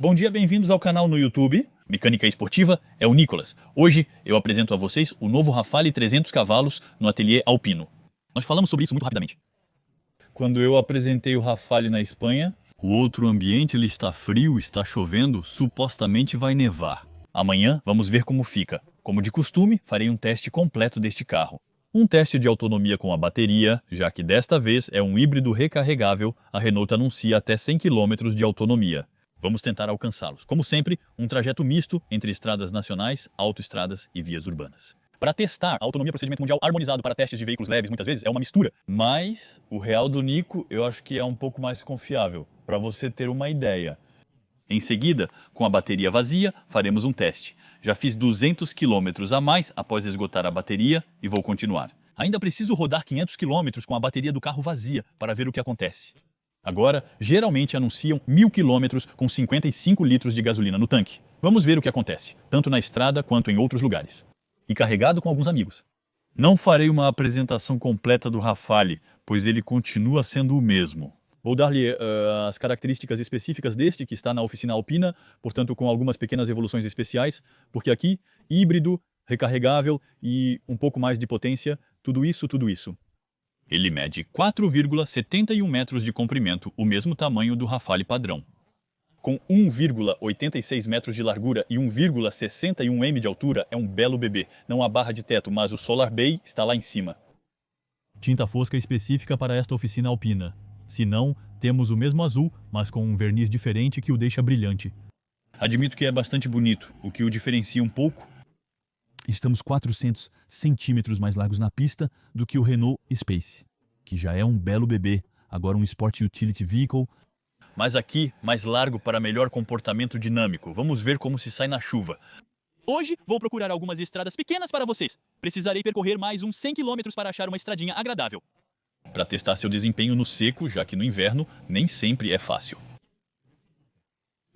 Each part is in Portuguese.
Bom dia, bem-vindos ao canal no YouTube. Mecânica Esportiva é o Nicolas. Hoje eu apresento a vocês o novo Rafale 300 cavalos no Ateliê Alpino. Nós falamos sobre isso muito rapidamente. Quando eu apresentei o Rafale na Espanha, o outro ambiente ele está frio, está chovendo, supostamente vai nevar. Amanhã vamos ver como fica. Como de costume, farei um teste completo deste carro. Um teste de autonomia com a bateria, já que desta vez é um híbrido recarregável, a Renault anuncia até 100 km de autonomia. Vamos tentar alcançá-los. Como sempre, um trajeto misto entre estradas nacionais, autoestradas e vias urbanas. Para testar, a autonomia procedimento mundial harmonizado para testes de veículos leves muitas vezes é uma mistura. Mas o real do Nico eu acho que é um pouco mais confiável, para você ter uma ideia. Em seguida, com a bateria vazia, faremos um teste. Já fiz 200 km a mais após esgotar a bateria e vou continuar. Ainda preciso rodar 500 km com a bateria do carro vazia para ver o que acontece. Agora, geralmente anunciam 1000 km com 55 litros de gasolina no tanque. Vamos ver o que acontece, tanto na estrada quanto em outros lugares. E carregado com alguns amigos. Não farei uma apresentação completa do Rafale, pois ele continua sendo o mesmo. Vou dar-lhe as características específicas deste que está na oficina Alpina, portanto com algumas pequenas evoluções especiais, porque aqui, híbrido, recarregável e um pouco mais de potência, tudo isso. Ele mede 4,71 metros de comprimento, o mesmo tamanho do Rafale padrão. Com 1,86 metros de largura e 1,61 m de altura, é um belo bebê. Não há barra de teto, mas o Solar Bay está lá em cima. Tinta fosca específica para esta oficina Alpina. Se não, temos o mesmo azul, mas com um verniz diferente que o deixa brilhante. Admito que é bastante bonito, o que o diferencia um pouco. Estamos 400 centímetros mais largos na pista do que o Renault Space, que já é um belo bebê, agora um Sport Utility Vehicle. Mas aqui, mais largo para melhor comportamento dinâmico. Vamos ver como se sai na chuva. Hoje vou procurar algumas estradas pequenas para vocês. Precisarei percorrer mais uns 100 km para achar uma estradinha agradável. Para testar seu desempenho no seco, já que no inverno nem sempre é fácil.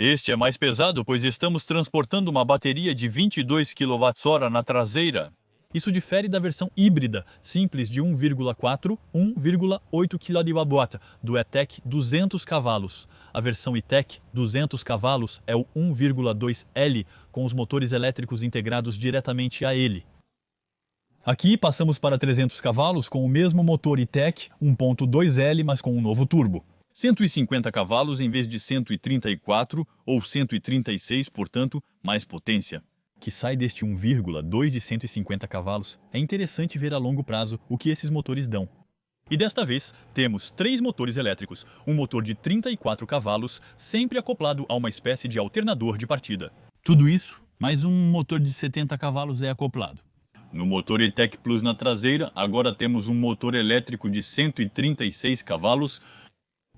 Este é mais pesado, pois estamos transportando uma bateria de 22 kWh na traseira. Isso difere da versão híbrida, simples de 1,4, 1,8 kW, do E-Tech 200 cavalos. A versão E-Tech 200 cavalos é o 1,2L, com os motores elétricos integrados diretamente a ele. Aqui passamos para 300 cavalos com o mesmo motor E-Tech 1.2L, mas com um novo turbo. 150 cavalos em vez de 134 ou 136, portanto, mais potência. Que sai deste 1,2 de 150 cavalos. É interessante ver a longo prazo o que esses motores dão. E desta vez, temos 3 motores elétricos, um motor de 34 cavalos, sempre acoplado a uma espécie de alternador de partida. Tudo isso, mais um motor de 70 cavalos é acoplado. No motor E-Tech Plus na traseira, agora temos um motor elétrico de 136 cavalos.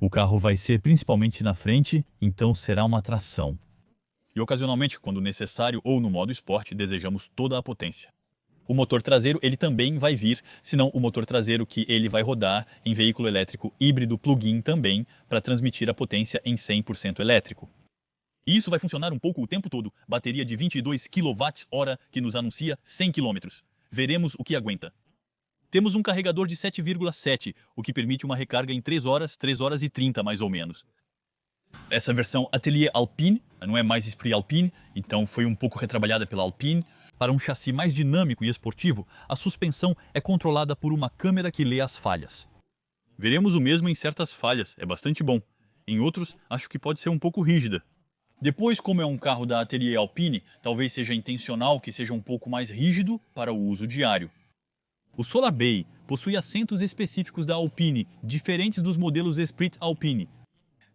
O carro vai ser principalmente na frente, então será uma tração. E ocasionalmente, quando necessário ou no modo esporte, desejamos toda a potência. O motor traseiro ele também vai vir, senão o motor traseiro que ele vai rodar em veículo elétrico híbrido plug-in também, para transmitir a potência em 100% elétrico. E isso vai funcionar um pouco o tempo todo, bateria de 22 kWh que nos anuncia 100 km. Veremos o que aguenta. Temos um carregador de 7,7, o que permite uma recarga em 3 horas e 30 mais ou menos. Essa versão Atelier Alpine, não é mais Esprit Alpine, então foi um pouco retrabalhada pela Alpine. Para um chassi mais dinâmico e esportivo, a suspensão é controlada por uma câmera que lê as falhas. Veremos o mesmo em certas falhas, é bastante bom. Em outros, acho que pode ser um pouco rígida. Depois, como é um carro da Atelier Alpine, talvez seja intencional que seja um pouco mais rígido para o uso diário. O Solar Bay possui assentos específicos da Alpine, diferentes dos modelos Esprit Alpine.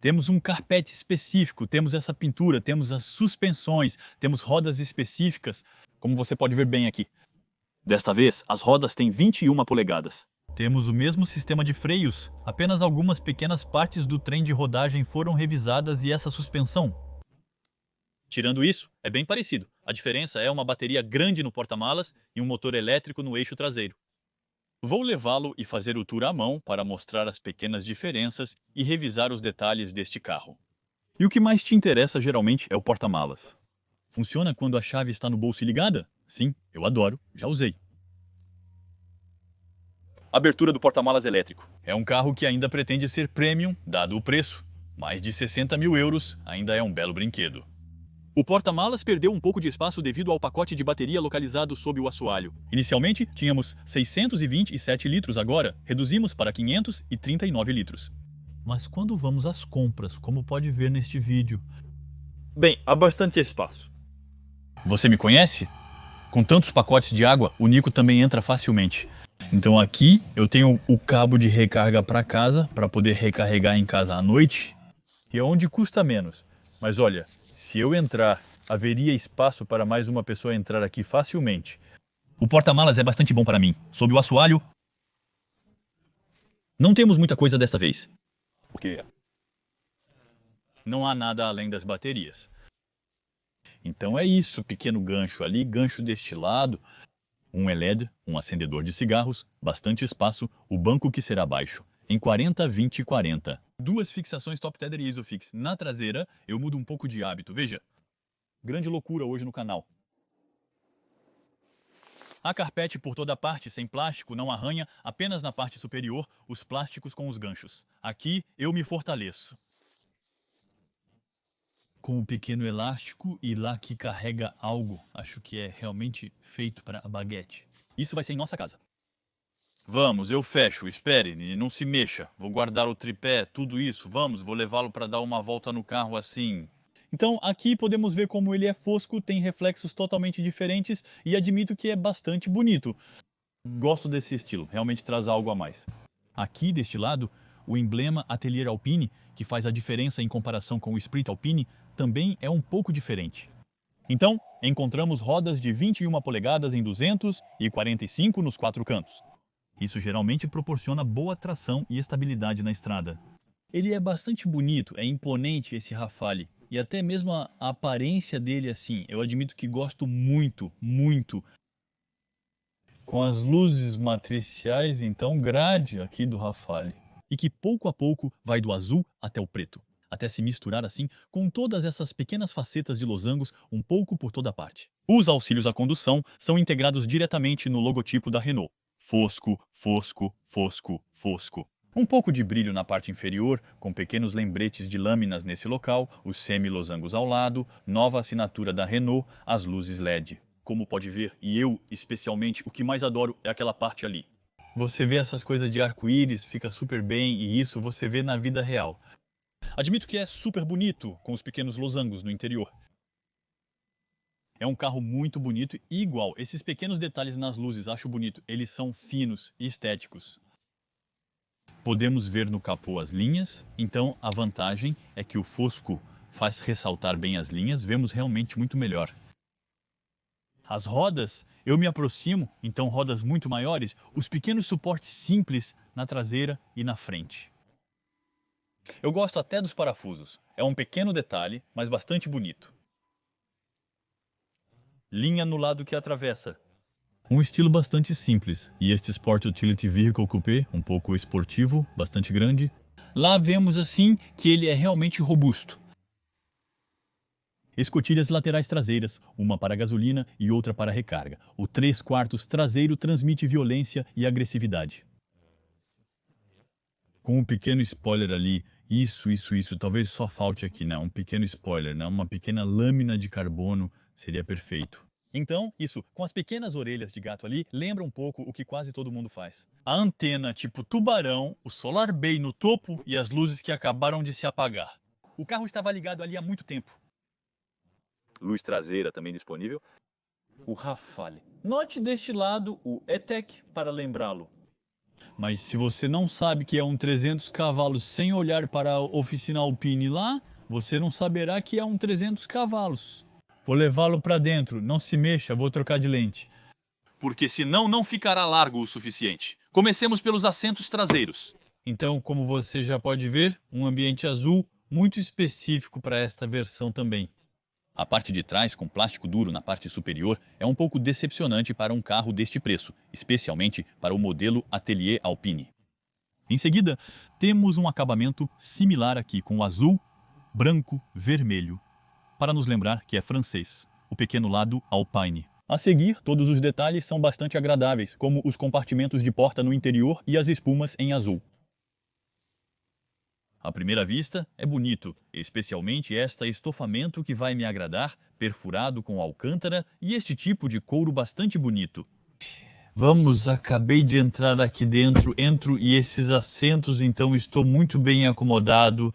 Temos um carpete específico, temos essa pintura, temos as suspensões, temos rodas específicas, como você pode ver bem aqui. Desta vez, as rodas têm 21 polegadas. Temos o mesmo sistema de freios, apenas algumas pequenas partes do trem de rodagem foram revisadas e essa suspensão. Tirando isso, é bem parecido. A diferença é uma bateria grande no porta-malas e um motor elétrico no eixo traseiro. Vou levá-lo e fazer o tour à mão para mostrar as pequenas diferenças e revisar os detalhes deste carro. E o que mais te interessa geralmente é o porta-malas. Funciona quando a chave está no bolso e ligada? Sim, eu adoro, já usei. Abertura do porta-malas elétrico. É um carro que ainda pretende ser premium, dado o preço. Mais de 60 mil euros ainda é um belo brinquedo. O porta-malas perdeu um pouco de espaço devido ao pacote de bateria localizado sob o assoalho. Inicialmente, tínhamos 627 litros, agora reduzimos para 539 litros. Mas quando vamos às compras, como pode ver neste vídeo... Bem, há bastante espaço. Você me conhece? Com tantos pacotes de água, o Nico também entra facilmente. Então aqui eu tenho o cabo de recarga para casa, para poder recarregar em casa à noite, e é onde custa menos. Mas olha... Se eu entrar, haveria espaço para mais uma pessoa entrar aqui facilmente. O porta-malas é bastante bom para mim. Sob o assoalho, não temos muita coisa desta vez. Porque não há nada além das baterias. Então é isso, pequeno gancho ali, gancho deste lado. Um LED, um acendedor de cigarros, bastante espaço, o banco que será baixo. Em 40, 20 e 40. Duas fixações top tether e isofix. Na traseira, eu mudo um pouco de hábito. Veja, grande loucura hoje no canal. Há carpete por toda parte, sem plástico, não arranha, apenas na parte superior, os plásticos com os ganchos. Aqui, eu me fortaleço. Com o pequeno elástico e lá que carrega algo. Acho que é realmente feito para a baguete. Isso vai ser em nossa casa. Vamos, eu fecho, espere, não se mexa. Vou guardar o tripé, tudo isso. Vamos, vou levá-lo para dar uma volta no carro assim. Então, aqui podemos ver como ele é fosco, tem reflexos totalmente diferentes e admito que é bastante bonito. Gosto desse estilo, realmente traz algo a mais. Aqui, deste lado, o emblema Atelier Alpine, que faz a diferença em comparação com o Esprit Alpine, também é um pouco diferente. Então, encontramos rodas de 21 polegadas em 200 e 45 nos quatro cantos. Isso geralmente proporciona boa tração e estabilidade na estrada. Ele é bastante bonito, é imponente esse Rafale. E até mesmo a aparência dele assim, eu admito que gosto muito, muito. Com as luzes matriciais, então, grade aqui do Rafale. E que pouco a pouco vai do azul até o preto. Até se misturar assim com todas essas pequenas facetas de losangos um pouco por toda parte. Os auxílios à condução são integrados diretamente no logotipo da Renault. Fosco, fosco, fosco, fosco. Um pouco de brilho na parte inferior, com pequenos lembretes de lâminas nesse local, os semi-losangos ao lado, nova assinatura da Renault, as luzes LED. Como pode ver, e eu especialmente, o que mais adoro é aquela parte ali. Você vê essas coisas de arco-íris, fica super bem, e isso você vê na vida real. Admito que é super bonito, com os pequenos losangos no interior. É um carro muito bonito e igual, esses pequenos detalhes nas luzes, acho bonito. Eles são finos e estéticos. Podemos ver no capô as linhas, então a vantagem é que o fosco faz ressaltar bem as linhas, vemos realmente muito melhor. As rodas, eu me aproximo, então rodas muito maiores, os pequenos suportes simples na traseira e na frente. Eu gosto até dos parafusos, é um pequeno detalhe, mas bastante bonito. Linha no lado que atravessa. Um estilo bastante simples, e este Sport Utility Vehicle Coupé, um pouco esportivo, bastante grande. Lá vemos assim que ele é realmente robusto. Escotilhas laterais traseiras, uma para gasolina e outra para recarga. O 3/4 traseiro transmite violência e agressividade. Com um pequeno spoiler ali, isso, talvez só falte aqui, né? Um pequeno spoiler, né? Uma pequena lâmina de carbono seria perfeito. Então, isso, com as pequenas orelhas de gato ali, lembra um pouco o que quase todo mundo faz. A antena tipo tubarão, o Solar Bay no topo e as luzes que acabaram de se apagar. O carro estava ligado ali há muito tempo. Luz traseira também disponível. O Rafale. Note deste lado o E-Tech para lembrá-lo. Mas se você não sabe que é um 300 cavalos sem olhar para a oficina Alpine lá, você não saberá que é um 300 cavalos. Vou levá-lo para dentro, não se mexa, vou trocar de lente. Porque senão não ficará largo o suficiente. Comecemos pelos assentos traseiros. Então, como você já pode ver, um ambiente azul muito específico para esta versão também. A parte de trás, com plástico duro na parte superior, é um pouco decepcionante para um carro deste preço, especialmente para o modelo Atelier Alpine. Em seguida, temos um acabamento similar aqui com o azul, branco, vermelho, para nos lembrar que é francês, o pequeno lado Alpine. A seguir, todos os detalhes são bastante agradáveis, como os compartimentos de porta no interior e as espumas em azul. À primeira vista, é bonito, especialmente este estofamento que vai me agradar, perfurado com alcântara e este tipo de couro bastante bonito. Vamos, acabei de entrar aqui dentro, entro e esses assentos, então estou muito bem acomodado.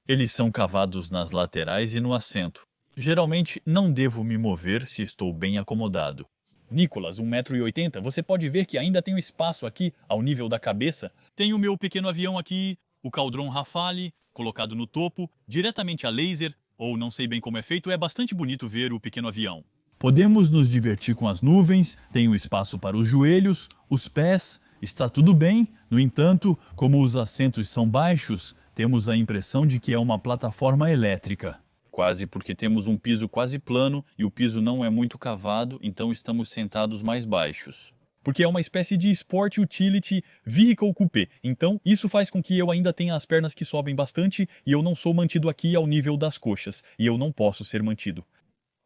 Eles são cavados nas laterais e no assento. Geralmente não devo me mover se estou bem acomodado. Nicolas, 1,80 m, você pode ver que ainda tenho espaço aqui ao nível da cabeça. Tenho o meu pequeno avião aqui, o Caudron Rafale, colocado no topo, diretamente a laser, ou não sei bem como é feito, é bastante bonito ver o pequeno avião. Podemos nos divertir com as nuvens, tenho espaço para os joelhos, os pés, está tudo bem. No entanto, como os assentos são baixos, temos a impressão de que é uma plataforma elétrica. Quase porque temos um piso quase plano e o piso não é muito cavado, então estamos sentados mais baixos. Porque é uma espécie de Sport Utility Vehicle Coupé, então isso faz com que eu ainda tenha as pernas que sobem bastante e eu não sou mantido aqui ao nível das coxas, e eu não posso ser mantido.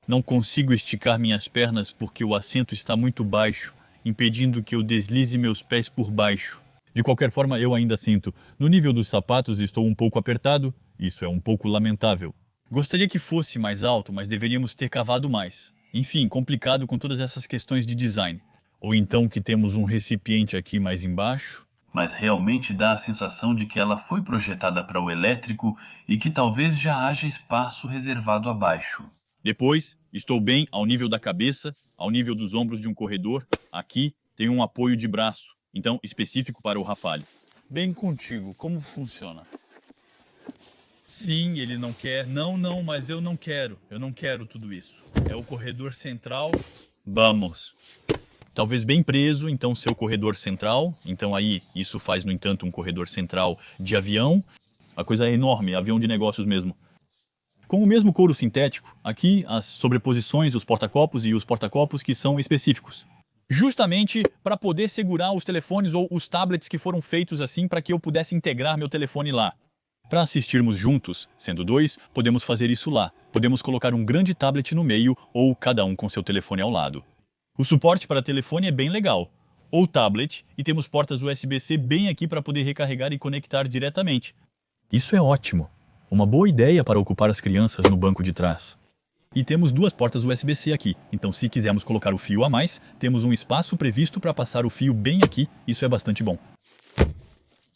Não consigo esticar minhas pernas porque o assento está muito baixo, impedindo que eu deslize meus pés por baixo. De qualquer forma, eu ainda sinto. No nível dos sapatos estou um pouco apertado, isso é um pouco lamentável. Gostaria que fosse mais alto, mas deveríamos ter cavado mais. Enfim, complicado com todas essas questões de design. Ou então que temos um recipiente aqui mais embaixo. Mas realmente dá a sensação de que ela foi projetada para o elétrico e que talvez já haja espaço reservado abaixo. Depois, estou bem ao nível da cabeça, ao nível dos ombros de um corredor. Aqui tem um apoio de braço, então específico para o Rafale. Bem contigo, como funciona? Sim, ele não quer. Não, mas eu não quero. Eu não quero tudo isso. É o corredor central. Vamos. Talvez bem preso, então seu corredor central. Então aí, isso faz, no entanto, um corredor central de avião. A coisa é enorme, avião de negócios mesmo. Com o mesmo couro sintético, aqui as sobreposições, os porta-copos e os porta-copos que são específicos. Justamente para poder segurar os telefones ou os tablets que foram feitos assim para que eu pudesse integrar meu telefone lá. Para assistirmos juntos, sendo dois, podemos fazer isso lá. Podemos colocar um grande tablet no meio ou cada um com seu telefone ao lado. O suporte para telefone é bem legal. Ou tablet, e temos portas USB-C bem aqui para poder recarregar e conectar diretamente. Isso é ótimo. Uma boa ideia para ocupar as crianças no banco de trás. E temos duas portas USB-C aqui, então se quisermos colocar o fio a mais, temos um espaço previsto para passar o fio bem aqui, isso é bastante bom.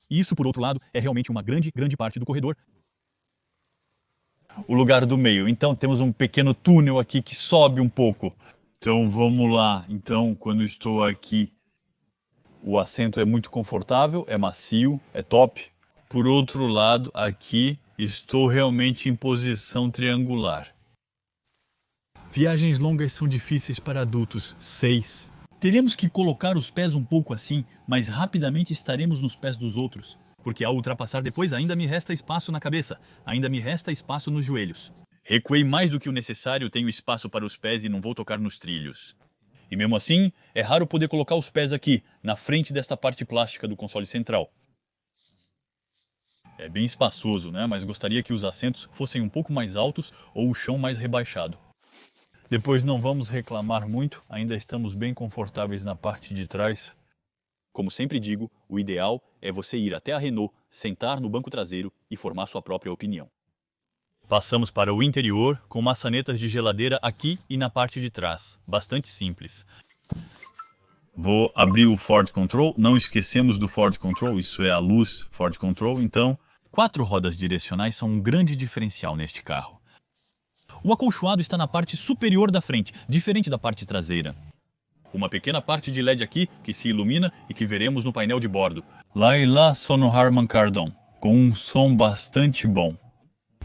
E isso, por outro lado, é realmente uma grande parte do corredor. O lugar do meio. Então, temos um pequeno túnel aqui que sobe um pouco. Então, vamos lá. Então, quando estou aqui, o assento é muito confortável, é macio, é top. Por outro lado, aqui, estou realmente em posição triangular. Viagens longas são difíceis para adultos. 6. Teremos que colocar os pés um pouco assim, mas rapidamente estaremos nos pés dos outros. Porque ao ultrapassar depois ainda me resta espaço na cabeça, ainda me resta espaço nos joelhos. Recuei mais do que o necessário, tenho espaço para os pés e não vou tocar nos trilhos. E mesmo assim, é raro poder colocar os pés aqui, na frente desta parte plástica do console central. É bem espaçoso, né? Mas gostaria que os assentos fossem um pouco mais altos ou o chão mais rebaixado. Depois não vamos reclamar muito, ainda estamos bem confortáveis na parte de trás. Como sempre digo, o ideal é você ir até a Renault, sentar no banco traseiro e formar sua própria opinião. Passamos para o interior, com maçanetas de geladeira aqui e na parte de trás. Bastante simples. Vou abrir o Ford Control, não esquecemos do Ford Control, isso é a luz Ford Control, então 4 rodas direcionais são um grande diferencial neste carro. O acolchoado está na parte superior da frente, diferente da parte traseira. Uma pequena parte de LED aqui, que se ilumina e que veremos no painel de bordo. Lá e lá só no Harman Kardon, com um som bastante bom.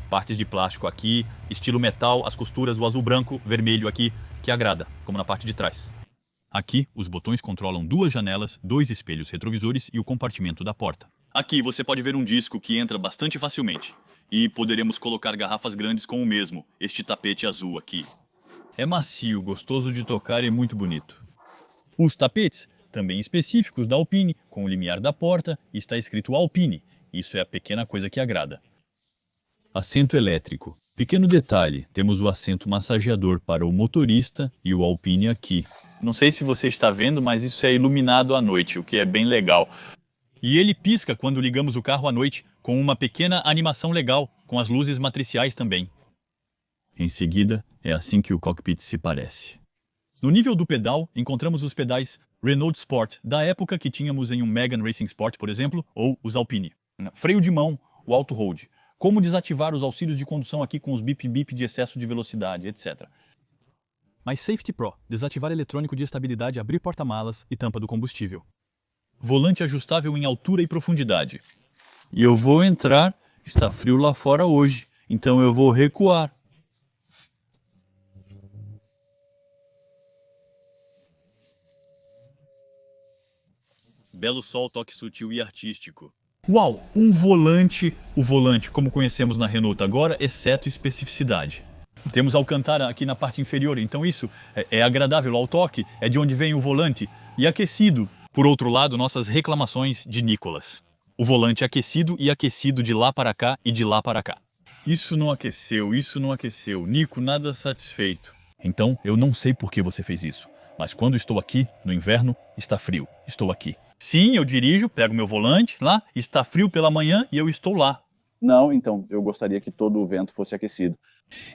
Partes de plástico aqui, estilo metal, as costuras, o azul branco, vermelho aqui, que agrada, como na parte de trás. Aqui, os botões controlam 2 janelas, 2 espelhos retrovisores e o compartimento da porta. Aqui você pode ver um disco que entra bastante facilmente. E poderemos colocar garrafas grandes com o mesmo, este tapete azul aqui. É macio, gostoso de tocar e muito bonito. Os tapetes, também específicos da Alpine, com o limiar da porta, está escrito Alpine. Isso é a pequena coisa que agrada. Assento elétrico. Pequeno detalhe, temos o assento massageador para o motorista e o Alpine aqui. Não sei se você está vendo, mas isso é iluminado à noite, o que é bem legal. E ele pisca quando ligamos o carro à noite, com uma pequena animação legal, com as luzes matriciais também. Em seguida, é assim que o cockpit se parece. No nível do pedal, encontramos os pedais Renault Sport, da época que tínhamos em um Megane Racing Sport, por exemplo, ou os Alpine. Freio de mão, o Auto Hold. Como desativar os auxílios de condução aqui com os bip-bip de excesso de velocidade, etc. Mais Safety Pro, desativar eletrônico de estabilidade, abrir porta-malas e tampa do combustível. Volante ajustável em altura e profundidade. E eu vou entrar, está frio lá fora hoje, então eu vou recuar. Belo sol, toque sutil e artístico. Uau, um volante, o volante como conhecemos na Renault agora, exceto especificidade. Temos Alcântara aqui na parte inferior, então isso é agradável ao toque, é de onde vem o volante, e aquecido. Por outro lado, nossas reclamações de Nicolas. O volante aquecido e aquecido de lá para cá e de lá para cá. Isso não aqueceu, Nico, nada satisfeito. Então, eu não sei por que você fez isso, mas quando estou aqui, no inverno, está frio, estou aqui. Sim, eu dirijo, pego meu volante lá, está frio pela manhã e eu estou lá. Não, então, eu gostaria que todo o vento fosse aquecido.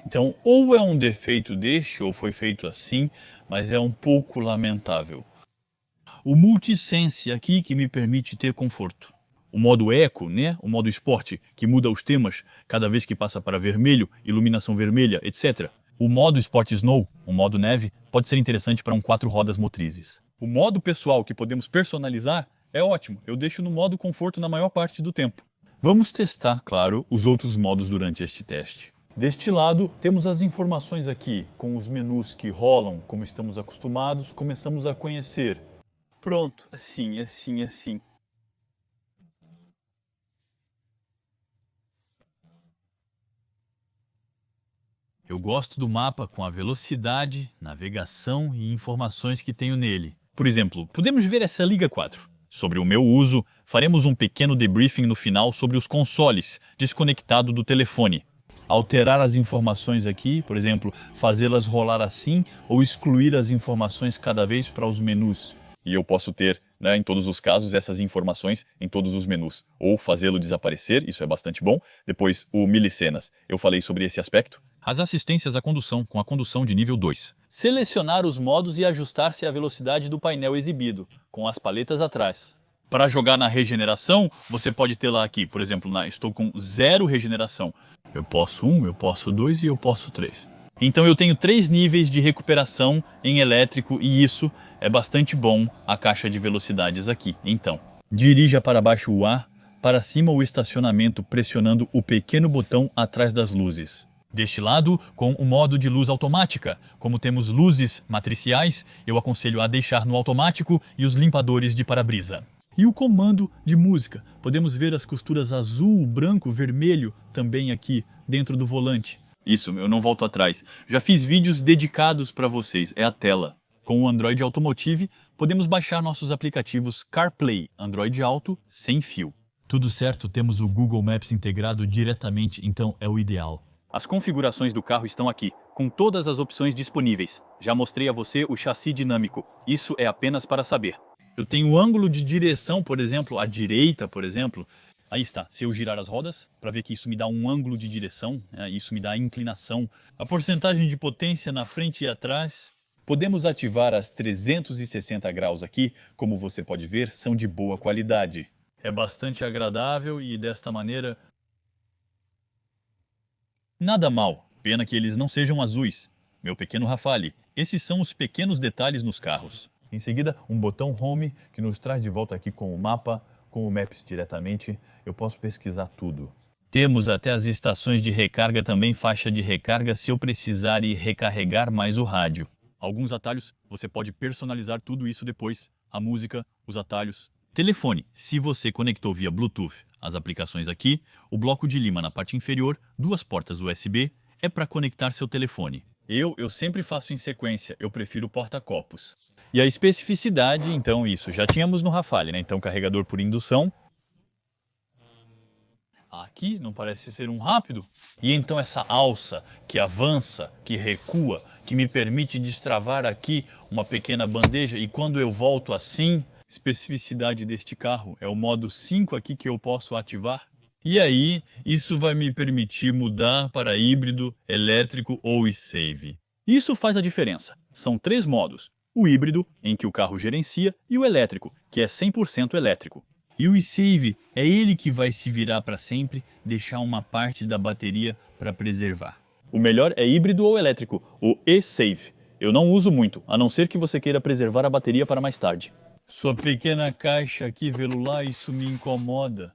Então, ou é um defeito deste, ou foi feito assim, mas é um pouco lamentável. O Multisense aqui que me permite ter conforto. O modo Eco, né? O modo Esporte, que muda os temas cada vez que passa para vermelho, iluminação vermelha, etc. O modo Sport Snow, o modo neve, pode ser interessante para um 4 rodas motrizes. O modo pessoal que podemos personalizar é ótimo, eu deixo no modo conforto na maior parte do tempo. Vamos testar, claro, os outros modos durante este teste. Deste lado, temos as informações aqui, com os menus que rolam, como estamos acostumados, começamos a conhecer. Pronto, assim. Eu gosto do mapa com a velocidade, navegação e informações que tenho nele. Por exemplo, podemos ver essa Liga 4. Sobre o meu uso, faremos um pequeno debriefing no final sobre os consoles, desconectado do telefone. Alterar as informações aqui, por exemplo, fazê-las rolar assim ou excluir as informações cada vez para os menus. E eu posso ter, em todos os casos, essas informações em todos os menus. Ou fazê-lo desaparecer, isso é bastante bom. Depois, o milicenas. Eu falei sobre esse aspecto. As assistências à condução, com a condução de nível 2. Selecionar os modos e ajustar-se à velocidade do painel exibido, com as paletas atrás. Para jogar na regeneração, você pode ter lá aqui, por exemplo, estou com 0 regeneração. Eu posso 1, eu posso 2 e eu posso 3. Então eu tenho 3 níveis de recuperação em elétrico e isso é bastante bom, a caixa de velocidades aqui. Então, dirija para baixo o ar, para cima o estacionamento pressionando o pequeno botão atrás das luzes. Deste lado, com o modo de luz automática. Como temos luzes matriciais, eu aconselho a deixar no automático e os limpadores de para-brisa. E o comando de música. Podemos ver as costuras azul, branco, vermelho também aqui dentro do volante. Isso, eu não volto atrás. Já fiz vídeos dedicados para vocês, é a tela. Com o Android Automotive, podemos baixar nossos aplicativos CarPlay, Android Auto, sem fio. Tudo certo, temos o Google Maps integrado diretamente, então é o ideal. As configurações do carro estão aqui, com todas as opções disponíveis. Já mostrei a você o chassi dinâmico, isso é apenas para saber. Eu tenho o ângulo de direção, por exemplo, à direita, por exemplo. Aí está, se eu girar as rodas, para ver que isso me dá um ângulo de direção, isso me dá inclinação. A porcentagem de potência na frente e atrás. Podemos ativar as 360 graus aqui, como você pode ver, são de boa qualidade. É bastante agradável e desta maneira... Nada mal, pena que eles não sejam azuis. Meu pequeno Rafale, esses são os pequenos detalhes nos carros. Em seguida, um botão Home que nos traz de volta aqui com o mapa, com o Maps diretamente. Eu posso pesquisar tudo. Temos até as estações de recarga, também faixa de recarga se eu precisar ir recarregar mais o rádio. Alguns atalhos, você pode personalizar tudo isso depois. A música, os atalhos. Telefone, se você conectou via Bluetooth as aplicações aqui, o bloco de lima na parte inferior, 2 portas USB, é para conectar seu telefone. Eu sempre faço em sequência, eu prefiro porta-copos. E a especificidade, então isso, já tínhamos no Rafale, Então carregador por indução. Aqui não parece ser um rápido. E então essa alça que avança, que recua, que me permite destravar aqui uma pequena bandeja e quando eu volto assim... Especificidade deste carro é o modo 5 aqui que eu posso ativar. E aí, isso vai me permitir mudar para híbrido, elétrico ou e-save. Isso faz a diferença. São 3 modos. O híbrido, em que o carro gerencia, e o elétrico, que é 100% elétrico. E o e-save é ele que vai se virar para sempre, deixar uma parte da bateria para preservar. O melhor é híbrido ou elétrico, o e-save. Eu não uso muito, a não ser que você queira preservar a bateria para mais tarde. Sua pequena caixa aqui, Velular, isso me incomoda.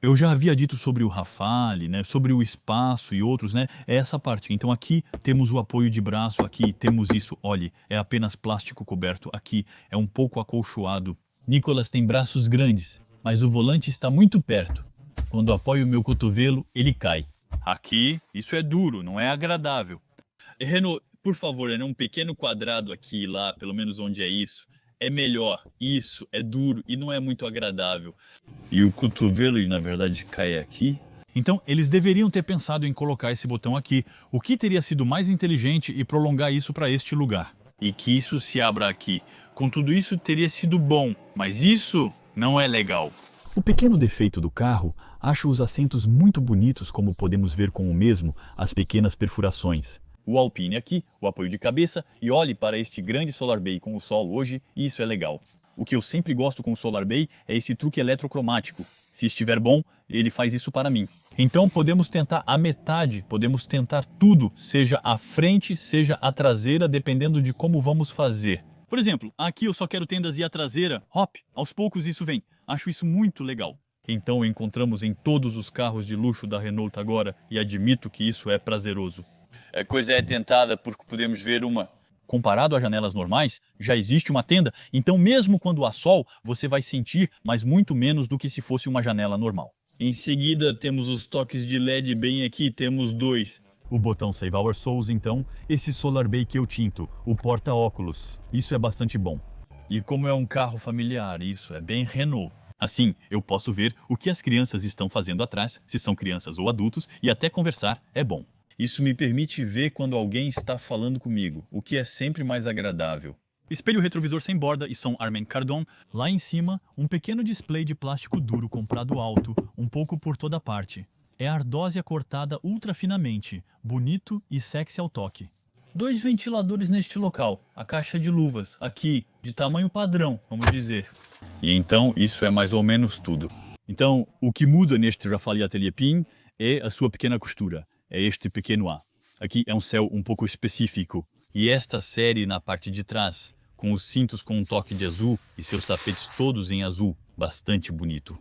Eu já havia dito sobre o Rafale, né, sobre o espaço e outros, né, é essa parte. Então aqui temos o apoio de braço, aqui temos isso, olhe, é apenas plástico coberto, aqui é um pouco acolchoado. Nicolas tem braços grandes, mas o volante está muito perto. Quando apoio o meu cotovelo, ele cai. Aqui, isso é duro, não é agradável. Renault, por favor, é um pequeno quadrado aqui e lá, pelo menos onde é isso. É melhor, isso, é duro e não é muito agradável. E o cotovelo, na verdade, cai aqui. Então, eles deveriam ter pensado em colocar esse botão aqui, o que teria sido mais inteligente e prolongar isso para este lugar. E que isso se abra aqui. Com tudo isso, teria sido bom, mas isso não é legal. O pequeno defeito do carro, acho os assentos muito bonitos, como podemos ver com o mesmo, as pequenas perfurações. O Alpine aqui, o apoio de cabeça, e olhe para este grande Solar Bay com o sol hoje, e isso é legal. O que eu sempre gosto com o Solar Bay é esse truque eletrocromático. Se estiver bom, ele faz isso para mim. Então podemos tentar a metade, podemos tentar tudo, seja a frente, seja a traseira, dependendo de como vamos fazer. Por exemplo, aqui eu só quero tendas e a traseira, hop, aos poucos isso vem. Acho isso muito legal. Então encontramos em todos os carros de luxo da Renault agora, e admito que isso é prazeroso. A coisa é tentada porque podemos ver uma... Comparado a janelas normais, já existe uma tenda, então mesmo quando há sol, você vai sentir, mas muito menos do que se fosse uma janela normal. Em seguida, temos os toques de LED bem aqui, temos 2. O botão Save Our Souls, então, esse Solar Bay que eu tinto, o porta-óculos. Isso é bastante bom. E como é um carro familiar, isso é bem Renault. Assim, eu posso ver o que as crianças estão fazendo atrás, se são crianças ou adultos, e até conversar é bom. Isso me permite ver quando alguém está falando comigo, o que é sempre mais agradável. Espelho retrovisor sem borda e som Harman Kardon. Lá em cima, um pequeno display de plástico duro comprado alto, um pouco por toda parte. É ardósia cortada ultra finamente, bonito e sexy ao toque. 2 ventiladores neste local, a caixa de luvas, aqui, de tamanho padrão, vamos dizer. E então, isso é mais ou menos tudo. Então, o que muda neste Rafale Atelier Pin é a sua pequena costura. É este pequeno A. Aqui é um céu um pouco específico. E esta série na parte de trás, com os cintos com um toque de azul e seus tapetes todos em azul, bastante bonito.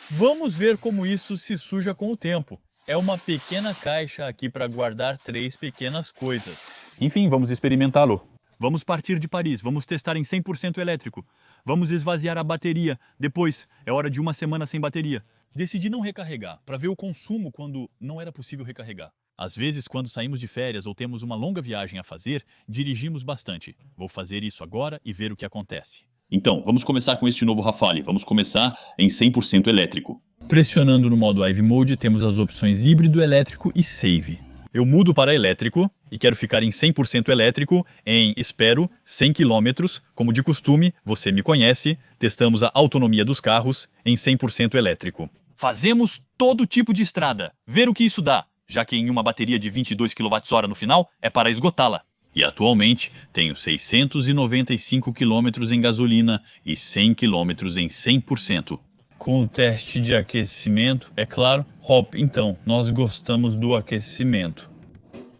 Vamos ver como isso se suja com o tempo. É uma pequena caixa aqui para guardar 3 pequenas coisas. Enfim, vamos experimentá-lo. Vamos partir de Paris, vamos testar em 100% elétrico. Vamos esvaziar a bateria. Depois, é hora de uma semana sem bateria. Decidi não recarregar, para ver o consumo quando não era possível recarregar. Às vezes, quando saímos de férias ou temos uma longa viagem a fazer, dirigimos bastante. Vou fazer isso agora e ver o que acontece. Então, vamos começar com este novo Rafale. Vamos começar em 100% elétrico. Pressionando no modo Hive Mode, temos as opções híbrido, elétrico e save. Eu mudo para elétrico e quero ficar em 100% elétrico em, espero, 100 km. Como de costume, você me conhece, testamos a autonomia dos carros em 100% elétrico. Fazemos todo tipo de estrada, ver o que isso dá, já que em uma bateria de 22 kWh no final é para esgotá-la. E atualmente tenho 695 km em gasolina e 100 km em 100%. Com o teste de aquecimento, é claro, hop, então, nós gostamos do aquecimento.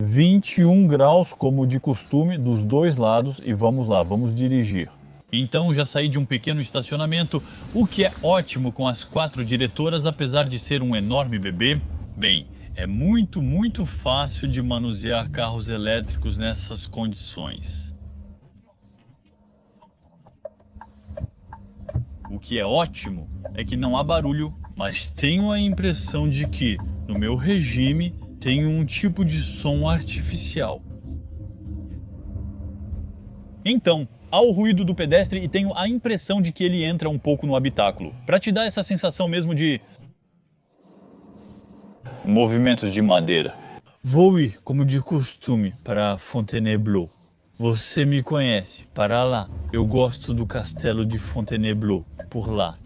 21 graus como de costume dos dois lados e vamos lá, vamos dirigir. Então já saí de um pequeno estacionamento, o que é ótimo com as 4 diretoras, apesar de ser um enorme bebê. Bem, é muito fácil de manusear carros elétricos nessas condições. O que é ótimo é que não há barulho, mas tenho a impressão de que, no meu regime, tenho um tipo de som artificial. Então, há o ruído do pedestre e tenho a impressão de que ele entra um pouco no habitáculo, para te dar essa sensação mesmo de... movimentos de madeira. Vou ir, como de costume, para Fontainebleau. Você me conhece, para lá. Eu gosto do castelo de Fontainebleau, por lá.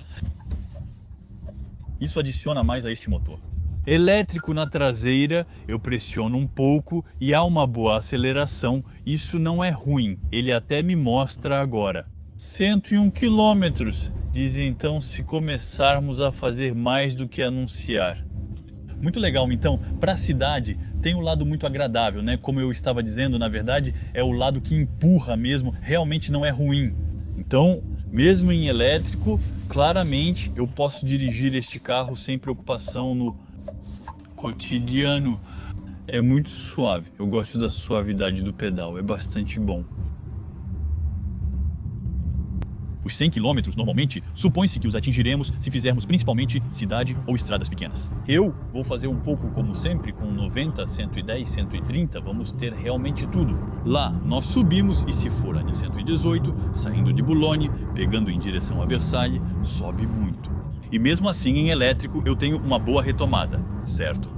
Isso adiciona mais a este motor. Elétrico na traseira, eu pressiono um pouco e há uma boa aceleração. Isso não é ruim, ele até me mostra agora. 101 km, diz então se começarmos a fazer mais do que anunciar. Muito legal, então, para a cidade tem um lado muito agradável, né? Como eu estava dizendo, na verdade, é o lado que empurra mesmo, realmente não é ruim. Então, mesmo em elétrico, claramente eu posso dirigir este carro sem preocupação no cotidiano. É muito suave, eu gosto da suavidade do pedal, é bastante bom. Os 100 km normalmente supõe-se que os atingiremos se fizermos principalmente cidade ou estradas pequenas. Eu vou fazer um pouco como sempre, com 90, 110, 130, vamos ter realmente tudo. Lá nós subimos e se for a 118, saindo de Boulogne, pegando em direção a Versalhes, sobe muito. E mesmo assim em elétrico eu tenho uma boa retomada, certo?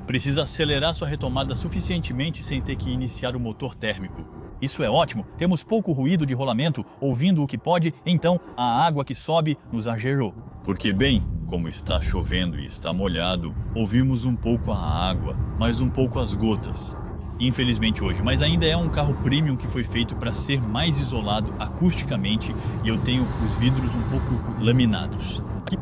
Precisa acelerar sua retomada suficientemente sem ter que iniciar o motor térmico. Isso é ótimo, temos pouco ruído de rolamento, ouvindo o que pode, então a água que sobe nos agerou. Porque bem, como está chovendo e está molhado, ouvimos um pouco a água, mas um pouco as gotas. Infelizmente hoje, mas ainda é um carro premium que foi feito para ser mais isolado acusticamente e eu tenho os vidros um pouco laminados. Aqui.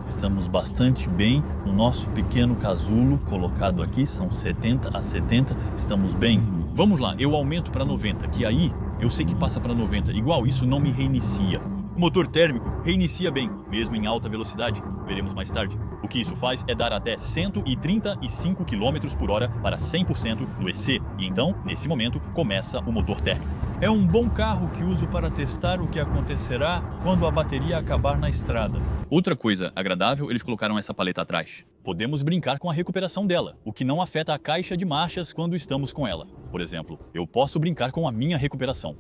Estamos bastante bem no nosso pequeno casulo colocado aqui, são 70 a 70, estamos bem. Vamos lá, eu aumento para 90, que aí eu sei que passa para 90, igual isso não me reinicia. O motor térmico reinicia bem, mesmo em alta velocidade, veremos mais tarde. O que isso faz é dar até 135 km por hora para 100% no EC, e então, nesse momento, começa o motor térmico. É um bom carro que uso para testar o que acontecerá quando a bateria acabar na estrada. Outra coisa agradável, eles colocaram essa paleta atrás. Podemos brincar com a recuperação dela, o que não afeta a caixa de marchas quando estamos com ela. Por exemplo, eu posso brincar com a minha recuperação.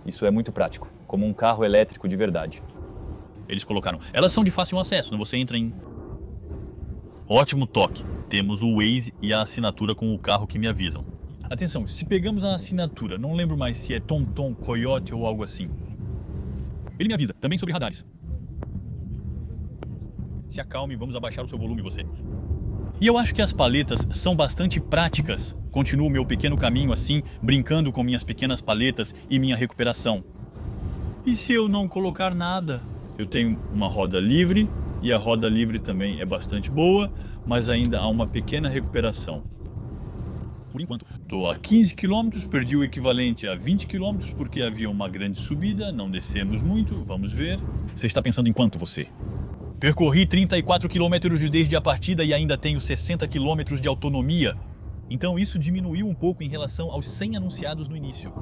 Isso é muito prático, como um carro elétrico de verdade. Eles colocaram, elas são de fácil acesso, você entra em... Ótimo toque, temos o Waze e a assinatura com o carro que me avisam. Atenção, se pegamos a assinatura, não lembro mais se é TomTom, Coyote ou algo assim. Ele me avisa, também sobre radares. Se acalme, vamos abaixar o seu volume, você. E eu acho que as paletas são bastante práticas. Continuo meu pequeno caminho assim, brincando com minhas pequenas paletas e minha recuperação. E se eu não colocar nada? Eu tenho uma roda livre, e a roda livre também é bastante boa, mas ainda há uma pequena recuperação. Por enquanto, estou a 15 km, perdi o equivalente a 20 km porque havia uma grande subida, não descemos muito, vamos ver. Você está pensando em quanto, você? Percorri 34 km desde a partida e ainda tenho 60 km de autonomia. Então isso diminuiu um pouco em relação aos 100 anunciados no início.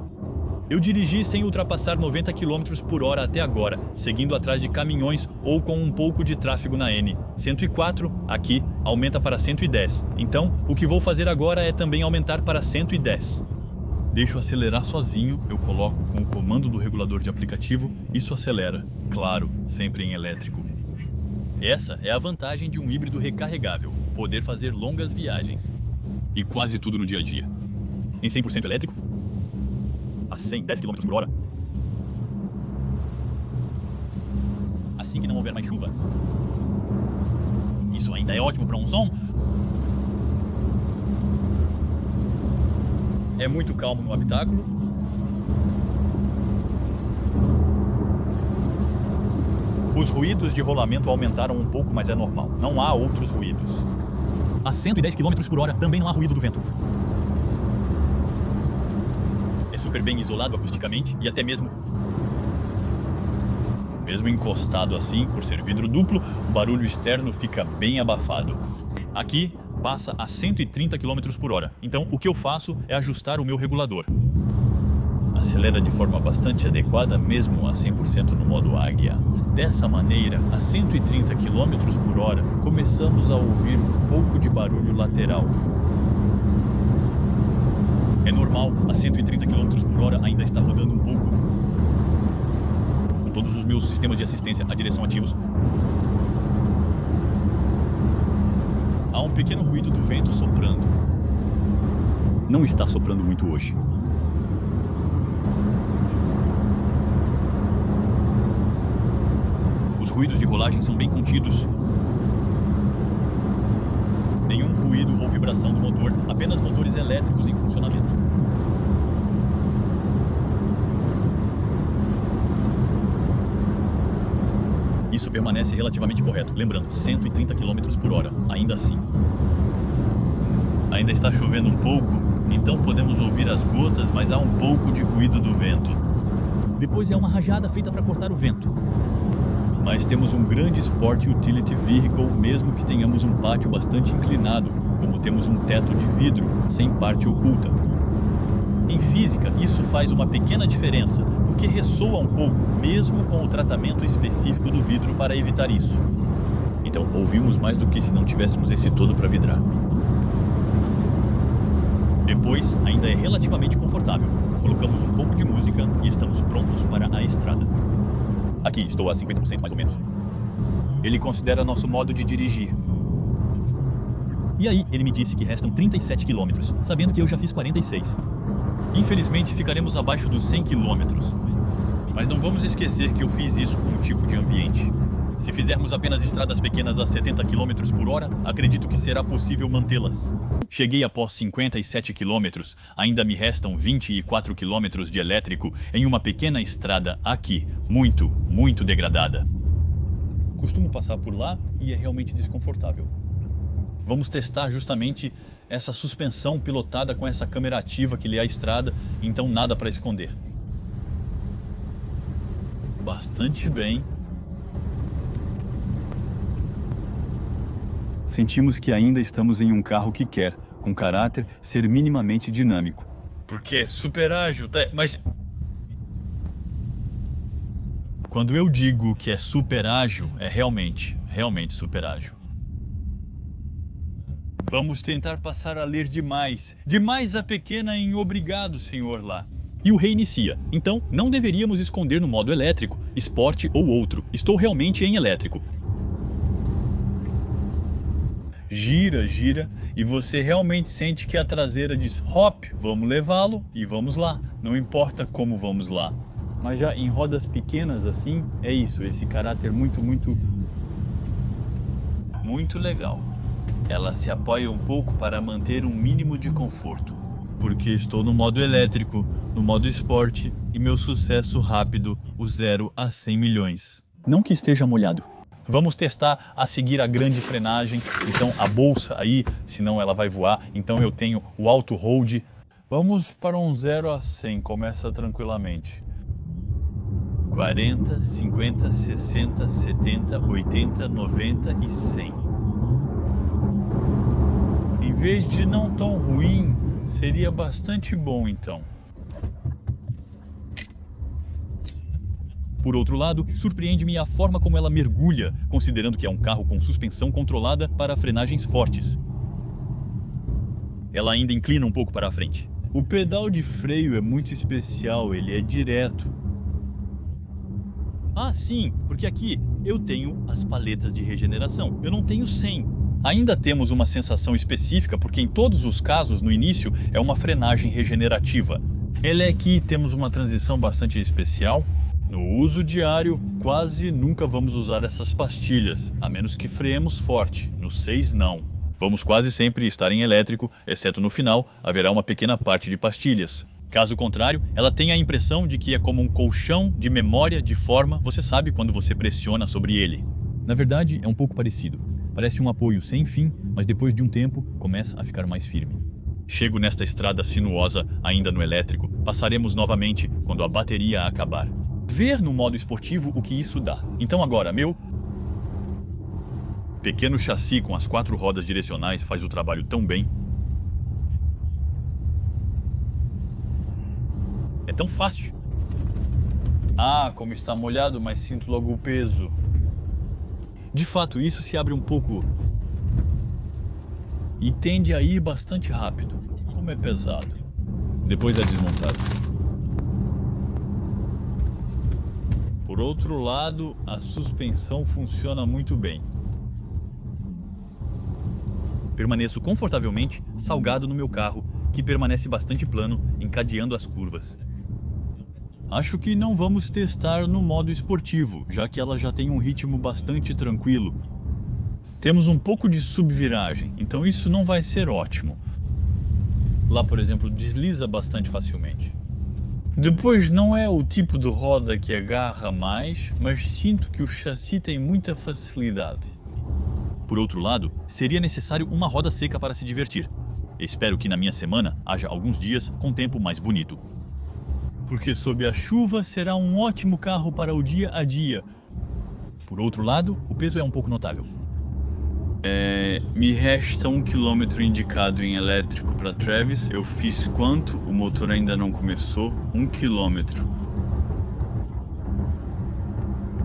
Eu dirigi sem ultrapassar 90 km por hora até agora, seguindo atrás de caminhões ou com um pouco de tráfego na N. 104, aqui, aumenta para 110. Então, o que vou fazer agora é também aumentar para 110. Deixo acelerar sozinho, eu coloco com o comando do regulador de aplicativo, isso acelera. Claro, sempre em elétrico. Essa é a vantagem de um híbrido recarregável, poder fazer longas viagens. E quase tudo no dia a dia. Em 100% elétrico, a 110 km por hora. Assim que não houver mais chuva. Isso ainda é ótimo para um som. É muito calmo no habitáculo. Os ruídos de rolamento aumentaram um pouco, mas é normal. Não há outros ruídos. A 110 km por hora também não há ruído do vento. Super bem isolado acusticamente e até mesmo encostado assim, por ser vidro duplo, o barulho externo fica bem abafado. Aqui passa a 130 km por hora, então o que eu faço é ajustar o meu regulador. Acelera de forma bastante adequada, mesmo a 100% no modo águia. Dessa maneira, a 130 km por hora, começamos a ouvir um pouco de barulho lateral. É normal, a 130 km por hora ainda está rodando um pouco. Com todos os meus sistemas de assistência à direção ativos. Há um pequeno ruído do vento soprando. Não está soprando muito hoje. ruídos de rolagem são bem contidos. Nenhum ruído ou vibração do motor, apenas motores elétricos em funcionamento. Isso permanece relativamente correto, lembrando, 130 km por hora, ainda assim. Ainda está chovendo um pouco, então podemos ouvir as gotas, mas há um pouco de ruído do vento. Depois é uma rajada feita para cortar o vento. Mas temos um grande Sport Utility Vehicle, mesmo que tenhamos um pátio bastante inclinado, como temos um teto de vidro, sem parte oculta. Em física, isso faz uma pequena diferença, porque ressoa um pouco, mesmo com o tratamento específico do vidro para evitar isso. Então, ouvimos mais do que se não tivéssemos esse todo para vidrar. Depois, ainda é relativamente confortável. Colocamos um pouco de música e estamos prontos para a estrada. Aqui, estou a 50% mais ou menos. Ele considera nosso modo de dirigir. E aí, ele me disse que restam 37 quilômetros, sabendo que eu já fiz 46. Infelizmente, ficaremos abaixo dos 100 quilômetros. Mas não vamos esquecer que eu fiz isso com um tipo de ambiente. Se fizermos apenas estradas pequenas a 70 km por hora, acredito que será possível mantê-las. Cheguei após 57 quilômetros, ainda me restam 24 quilômetros de elétrico em uma pequena estrada aqui, muito degradada. Costumo passar por lá e é realmente desconfortável. Vamos testar justamente essa suspensão pilotada com essa câmera ativa que lê a estrada, então nada para esconder. Bastante bem. Sentimos que ainda estamos em um carro que quer, com caráter, ser minimamente dinâmico. Porque é super ágil, mas... Quando eu digo que é super ágil, é realmente super ágil. Vamos tentar passar a ler demais a pequena em obrigado, senhor lá. E o reinicia. Então, não deveríamos esconder no modo elétrico, esporte ou outro. Estou realmente em elétrico. Gira, e você realmente sente que a traseira diz hop, vamos levá-lo e vamos lá. Não importa como vamos lá. Mas já em rodas pequenas assim, é isso, esse caráter muito legal. Ela se apoia um pouco para manter um mínimo de conforto. Porque estou no modo elétrico, no modo esporte e meu sucesso rápido, o 0 a 100 milhões. Não que esteja molhado. Vamos testar a seguir a grande frenagem, então a bolsa aí, senão ela vai voar. Então eu tenho o auto hold. Vamos para um 0 a 100, começa tranquilamente. 40, 50, 60, 70, 80, 90 e 100. Em vez de não tão ruim, seria bastante bom então. Por outro lado, surpreende-me a forma como ela mergulha, considerando que é um carro com suspensão controlada para frenagens fortes. Ela ainda inclina um pouco para a frente. O pedal de freio é muito especial, ele é direto. Ah, sim, porque aqui eu tenho as paletas de regeneração, eu não tenho 100. Ainda temos uma sensação específica porque em todos os casos, no início, é uma frenagem regenerativa. Aqui temos uma transição bastante especial. No uso diário, quase nunca vamos usar essas pastilhas, a menos que freemos forte. No 6, não. Vamos quase sempre estar em elétrico, exceto no final, haverá uma pequena parte de pastilhas. Caso contrário, ela tem a impressão de que é como um colchão de memória de forma, você sabe quando você pressiona sobre ele. Na verdade, é um pouco parecido. Parece um apoio sem fim, mas depois de um tempo, começa a ficar mais firme. Chego nesta estrada sinuosa, ainda no elétrico, passaremos novamente quando a bateria acabar. Ver no modo esportivo o que isso dá. Então agora, meu pequeno chassi com as 4 rodas direcionais faz o trabalho tão bem. É tão fácil. Ah, como está molhado, mas sinto logo o peso. De fato, isso se abre um pouco e tende a ir bastante rápido. Como é pesado. Depois é desmontado. Por outro lado, a suspensão funciona muito bem. Permaneço confortavelmente salgado no meu carro, que permanece bastante plano, encadeando as curvas. Acho que não vamos testar no modo esportivo, já que ela já tem um ritmo bastante tranquilo. Temos um pouco de subviragem, então isso não vai ser ótimo. Lá, por exemplo, desliza bastante facilmente. Depois, não é o tipo de roda que agarra mais, mas sinto que o chassi tem muita facilidade. Por outro lado, seria necessário uma roda seca para se divertir. Espero que na minha semana haja alguns dias com tempo mais bonito. Porque sob a chuva será um ótimo carro para o dia a dia. Por outro lado, o peso é um pouco notável. Me resta 1 km indicado em elétrico para Travis. Eu fiz quanto? O motor ainda não começou. 1 km.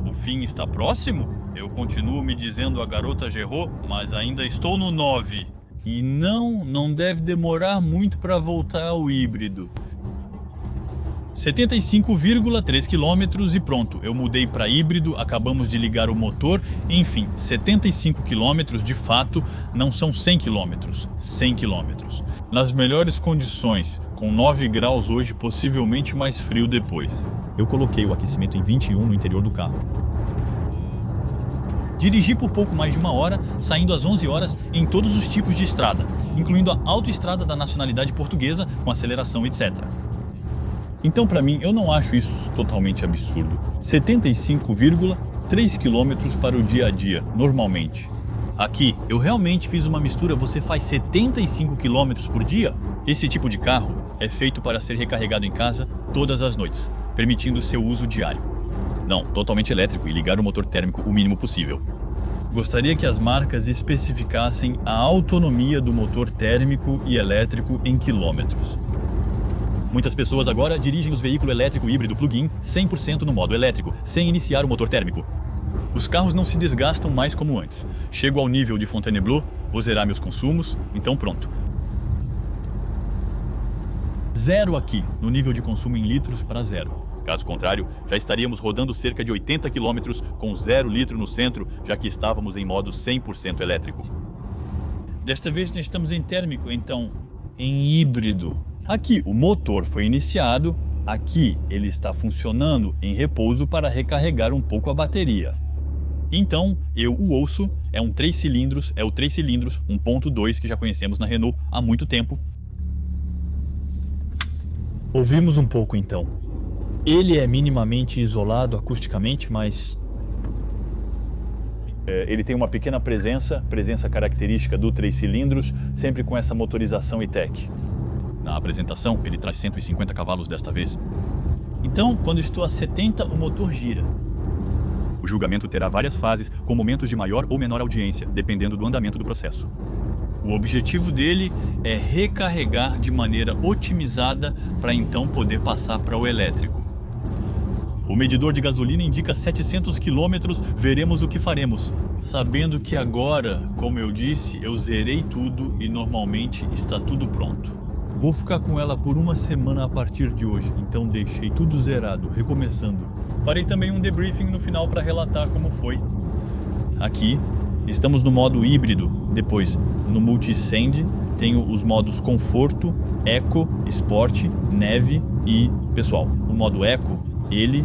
O fim está próximo? Eu continuo me dizendo a garota Gerrô, mas ainda estou no 9. E não deve demorar muito para voltar ao híbrido. 75,3 km e pronto, eu mudei para híbrido, acabamos de ligar o motor, enfim, 75 km de fato não são 100 km, 100 km. Nas melhores condições, com 9 graus hoje, possivelmente mais frio depois. Eu coloquei o aquecimento em 21 no interior do carro. Dirigi por pouco mais de 1 hora, saindo às 11 horas em todos os tipos de estrada, incluindo a autoestrada da nacionalidade portuguesa, com aceleração, etc. Então, para mim, eu não acho isso totalmente absurdo. 75,3 km para o dia a dia, normalmente. Aqui, eu realmente fiz uma mistura, você faz 75 km por dia? Esse tipo de carro é feito para ser recarregado em casa todas as noites, permitindo seu uso diário. Não, totalmente elétrico e ligar o motor térmico o mínimo possível. Gostaria que as marcas especificassem a autonomia do motor térmico e elétrico em quilômetros. Muitas pessoas agora dirigem os veículos elétrico híbrido plug-in 100% no modo elétrico, sem iniciar o motor térmico. Os carros não se desgastam mais como antes. Chego ao nível de Fontainebleau, vou zerar meus consumos, então pronto. Zero aqui, no nível de consumo em litros para zero. Caso contrário, já estaríamos rodando cerca de 80 km com 0 litro no centro, já que estávamos em modo 100% elétrico. Desta vez nós estamos em térmico, então em híbrido. Aqui o motor foi iniciado, aqui ele está funcionando em repouso para recarregar um pouco a bateria. Então eu o ouço, é o 3 cilindros 1.2 que já conhecemos na Renault há muito tempo. Ouvimos um pouco então. Ele é minimamente isolado acusticamente, mas ele tem uma pequena presença característica do 3 cilindros, sempre com essa motorização E-Tech. Na apresentação, ele traz 150 cavalos desta vez. Então, quando estou a 70, o motor gira. O julgamento terá várias fases, com momentos de maior ou menor audiência, dependendo do andamento do processo. O objetivo dele é recarregar de maneira otimizada para então poder passar para o elétrico. O medidor de gasolina indica 700 km, veremos o que faremos. Sabendo que agora, como eu disse, eu zerei tudo e normalmente está tudo pronto. Vou ficar com ela por 1 semana a partir de hoje, então deixei tudo zerado, recomeçando. Farei também um debriefing no final para relatar como foi. Aqui, estamos no modo híbrido, depois no Multisend, tenho os modos Conforto, Eco, Sport, Neve e Pessoal. O modo Eco, ele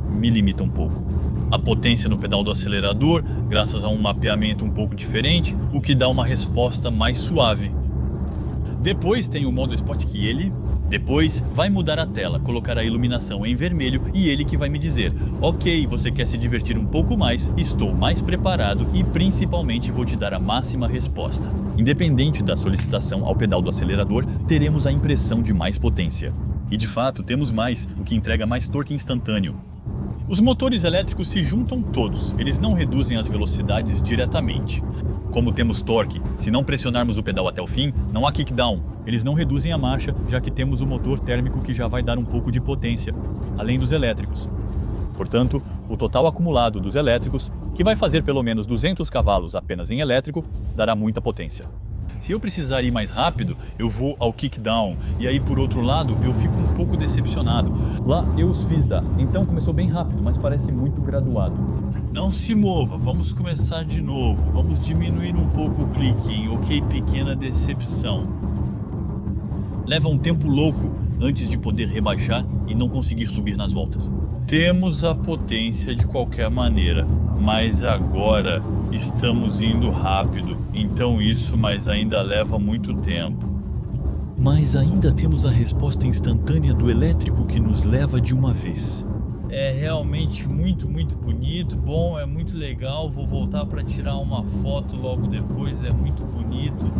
me limita um pouco. A potência no pedal do acelerador, graças a um mapeamento um pouco diferente, o que dá uma resposta mais suave. Depois tem o modo Sport que ele, depois vai mudar a tela, colocar a iluminação em vermelho e ele que vai me dizer: ok, você quer se divertir um pouco mais, estou mais preparado e principalmente vou te dar a máxima resposta. Independente da solicitação ao pedal do acelerador, teremos a impressão de mais potência. E de fato temos mais, o que entrega mais torque instantâneo. Os motores elétricos se juntam todos, eles não reduzem as velocidades diretamente. Como temos torque, se não pressionarmos o pedal até o fim, não há kickdown. Eles não reduzem a marcha, já que temos o motor térmico que já vai dar um pouco de potência, além dos elétricos. Portanto, o total acumulado dos elétricos, que vai fazer pelo menos 200 cavalos apenas em elétrico, dará muita potência. Se eu precisar ir mais rápido, eu vou ao kickdown, e aí por outro lado eu fico um pouco decepcionado. Lá eu os fiz dar, então começou bem rápido, mas parece muito graduado. Não se mova, vamos começar de novo, vamos diminuir um pouco o clique em ok, pequena decepção. Leva um tempo louco antes de poder rebaixar e não conseguir subir nas voltas. Temos a potência de qualquer maneira, mas agora estamos indo rápido, então isso mas ainda leva muito tempo. Mas ainda temos a resposta instantânea do elétrico que nos leva de uma vez. É realmente muito bonito, bom, é muito legal, vou voltar para tirar uma foto logo depois, é muito bonito.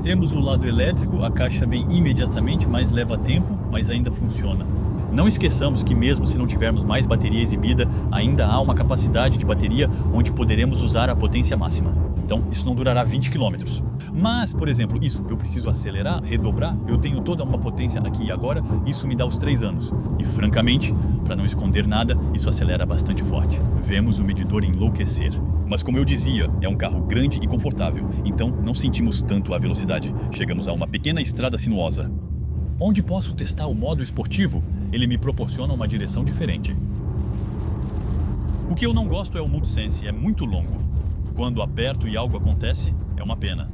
Temos o lado elétrico, a caixa vem imediatamente, mas leva tempo, mas ainda funciona. Não esqueçamos que mesmo se não tivermos mais bateria exibida, ainda há uma capacidade de bateria onde poderemos usar a potência máxima. Então isso não durará 20 km. Mas, por exemplo, isso eu preciso acelerar, redobrar, eu tenho toda uma potência aqui e agora, isso me dá os 3 anos. E francamente, para não esconder nada, isso acelera bastante forte. Vemos o medidor enlouquecer. Mas como eu dizia, é um carro grande e confortável, então não sentimos tanto a velocidade. Chegamos a uma pequena estrada sinuosa. Onde posso testar o modo esportivo, ele me proporciona uma direção diferente. O que eu não gosto é o MultiSense, é muito longo. Quando aperto e algo acontece, é uma pena.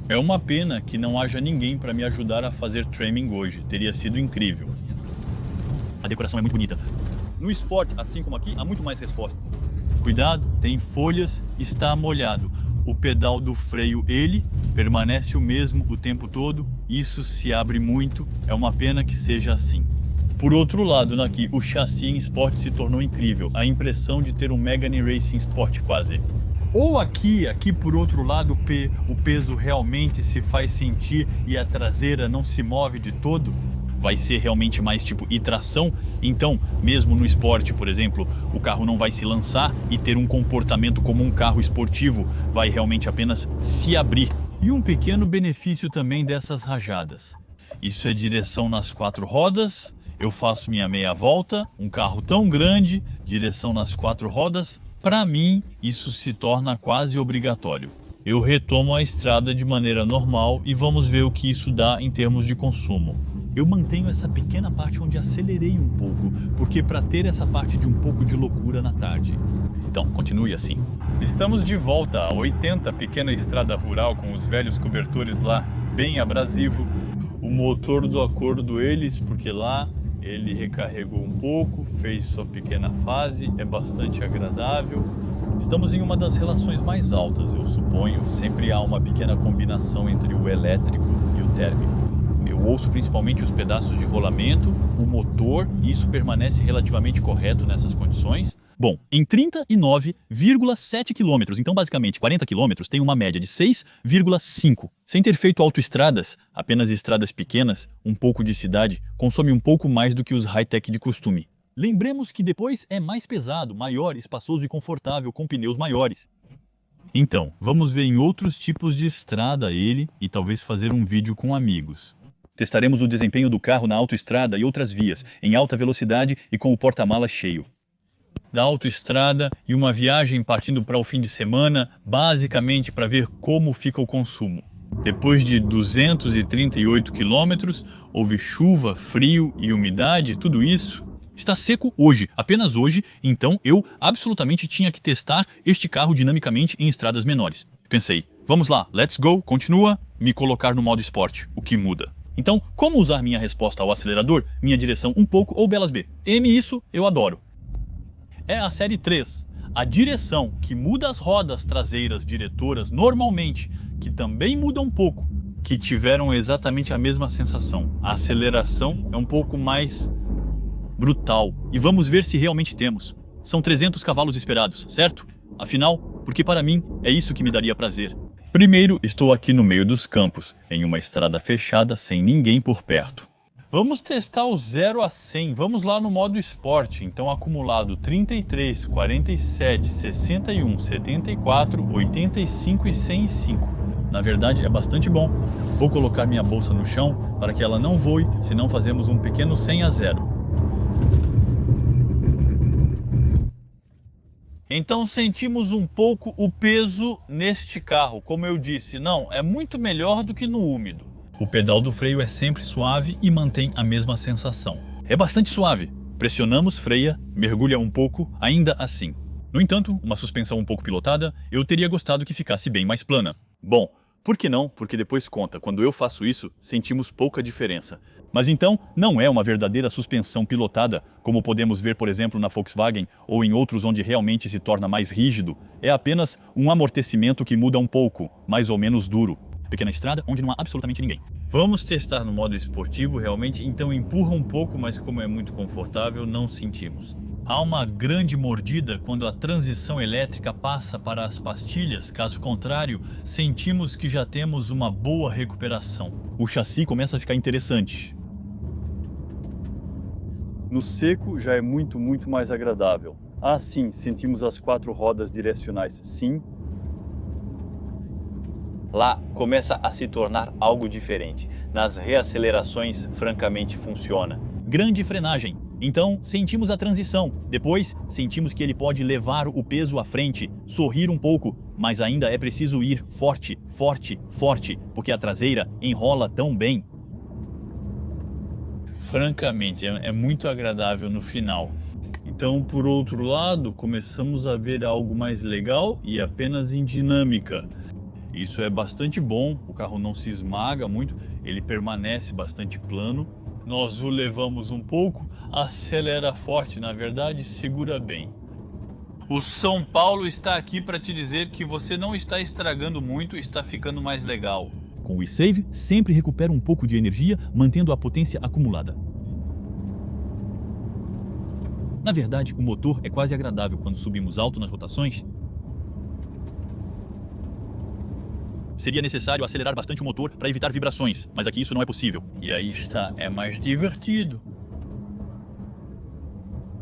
É uma pena que não haja ninguém para me ajudar a fazer training hoje, teria sido incrível. A decoração é muito bonita. No Sport, assim como aqui, há muito mais respostas. Cuidado, tem folhas, está molhado. O pedal do freio, ele permanece o mesmo o tempo todo, isso se abre muito, é uma pena que seja assim. Por outro lado, aqui, o chassi em Sport se tornou incrível, a impressão de ter um Megane Racing Sport quase. Ou aqui por outro lado, o peso realmente se faz sentir e a traseira não se move de todo. Vai ser realmente mais tipo e-tração, então mesmo no Sport, por exemplo, o carro não vai se lançar e ter um comportamento como um carro esportivo, vai realmente apenas se abrir. E um pequeno benefício também dessas rajadas. Isso é direção nas 4 rodas, eu faço minha meia volta, um carro tão grande, direção nas 4 rodas, para mim isso se torna quase obrigatório. Eu retomo a estrada de maneira normal e vamos ver o que isso dá em termos de consumo. Eu mantenho essa pequena parte onde acelerei um pouco, porque para ter essa parte de um pouco de loucura na tarde. Então, continue assim. Estamos de volta a 80, pequena estrada rural com os velhos cobertores lá, bem abrasivo. O motor do acordo eles, porque lá ele recarregou um pouco, fez sua pequena fase, é bastante agradável. Estamos em uma das relações mais altas, eu suponho. Sempre há uma pequena combinação entre o elétrico e o térmico. Eu ouço principalmente os pedaços de rolamento, o motor, e isso permanece relativamente correto nessas condições. Bom, em 39,7 km, então basicamente 40 km, tem uma média de 6,5. Sem ter feito autoestradas, apenas estradas pequenas, um pouco de cidade, consome um pouco mais do que os high-tech de costume. Lembremos que depois é mais pesado, maior, espaçoso e confortável, com pneus maiores. Então, vamos ver em outros tipos de estrada ele e talvez fazer um vídeo com amigos. Testaremos o desempenho do carro na autoestrada e outras vias, em alta velocidade e com o porta-malas cheio. Da autoestrada e uma viagem partindo para o fim de semana, basicamente para ver como fica o consumo. Depois de 238 quilômetros, houve chuva, frio e umidade, tudo isso. Está seco hoje, apenas hoje, então eu absolutamente tinha que testar este carro dinamicamente em estradas menores. Pensei, vamos lá, let's go, continua, me colocar no modo esporte, o que muda. Então, como usar minha resposta ao acelerador, minha direção um pouco ou belas B? Isso eu adoro. É a série 3, a direção que muda as rodas traseiras diretoras normalmente, que também muda um pouco, que tiveram exatamente a mesma sensação. A aceleração é um pouco mais brutal. E vamos ver se realmente temos. São 300 cavalos esperados, certo? Afinal, porque para mim é isso que me daria prazer. Primeiro, estou aqui no meio dos campos, em uma estrada fechada sem ninguém por perto. Vamos testar o 0 a 100, vamos lá no modo esporte. Então acumulado 33, 47, 61, 74, 85 e 105. Na verdade é bastante bom. Vou colocar minha bolsa no chão para que ela não voe, senão fazemos um pequeno 100 a 0. Então sentimos um pouco o peso neste carro, como eu disse, não, é muito melhor do que no úmido. O pedal do freio é sempre suave e mantém a mesma sensação. É bastante suave, pressionamos, freia, mergulha um pouco, ainda assim. No entanto, uma suspensão um pouco pilotada, eu teria gostado que ficasse bem mais plana. Bom, Por que não? Porque depois conta. Quando eu faço isso, sentimos pouca diferença. Mas então, não é uma verdadeira suspensão pilotada, como podemos ver, por exemplo, na Volkswagen ou em outros onde realmente se torna mais rígido. É apenas um amortecimento que muda um pouco, mais ou menos duro. Pequena estrada onde não há absolutamente ninguém. Vamos testar no modo esportivo realmente, então empurra um pouco, mas como é muito confortável, não sentimos. Há uma grande mordida quando a transição elétrica passa para as pastilhas, caso contrário, sentimos que já temos uma boa recuperação. O chassi começa a ficar interessante. No seco já é muito mais agradável. Ah, sim, sentimos as 4 rodas direcionais, sim. Lá começa a se tornar algo diferente. Nas reacelerações, francamente, funciona. Grande frenagem. Então, sentimos a transição. Depois, sentimos que ele pode levar o peso à frente, sorrir um pouco, mas ainda é preciso ir forte, forte, forte, porque a traseira enrola tão bem. Francamente, é muito agradável no final. Então, por outro lado, começamos a ver algo mais legal e apenas em dinâmica. Isso é bastante bom, o carro não se esmaga muito, ele permanece bastante plano. Nós o levamos um pouco, acelera forte, na verdade, segura bem. O São Paulo está aqui para te dizer que você não está estragando muito, está ficando mais legal. Com o eSave, sempre recupera um pouco de energia, mantendo a potência acumulada. Na verdade, o motor é quase agradável quando subimos alto nas rotações. Seria necessário acelerar bastante o motor para evitar vibrações, mas aqui isso não é possível. E aí está, é mais divertido.